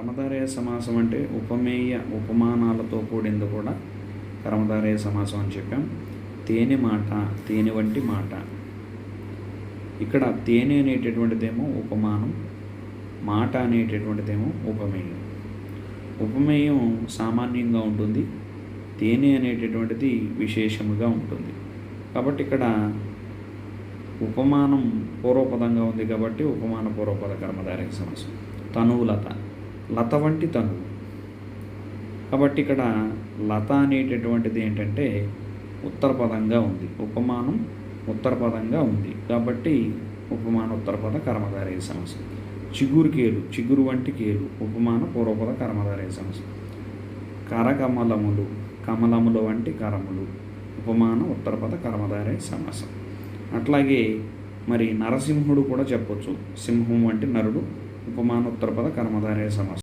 కర్మధారయ సమాసం అంటే ఉపమేయ ఉపమానాలతో కూడింది కూడా కర్మధారయ సమాసం అని చెప్పాం. తేనె మాట, తేనె వంటి మాట. ఇక్కడ తేనె అనేటటువంటిదేమో ఉపమానం, మాట అనేటటువంటిదేమో ఉపమేయం. ఉపమేయం సామాన్యంగా ఉంటుంది, తేనె అనేటటువంటిది విశేషముగా ఉంటుంది. కాబట్టి ఇక్కడ ఉపమానం పూర్వపదంగా ఉంది కాబట్టి ఉపమాన పూర్వపద కర్మధారయ సమాసం. తనువులత, లత వంటి తనువు. కాబట్టి ఇక్కడ లత అనేటటువంటిది ఏంటంటే ఉత్తరపదంగా ఉంది, ఉపమానం ఉత్తరపదంగా ఉంది కాబట్టి ఉపమాన ఉత్తరపద కర్మధారయ సమాసం. చిగురు కేలు, చిగురు వంటి కేలు, ఉపమాన పూర్వపద కర్మధారయ సమాసం. కరకమలములు, కమలముల వంటి కరములు, ఉపమాన ఉత్తరపద కర్మధారయ సమాసం. అట్లాగే మరి నరసింహుడు కూడా చెప్పొచ్చు, సింహం వంటి నరుడు, ఉపమాన ఉత్తరపద కర్మధారయ సమాసం.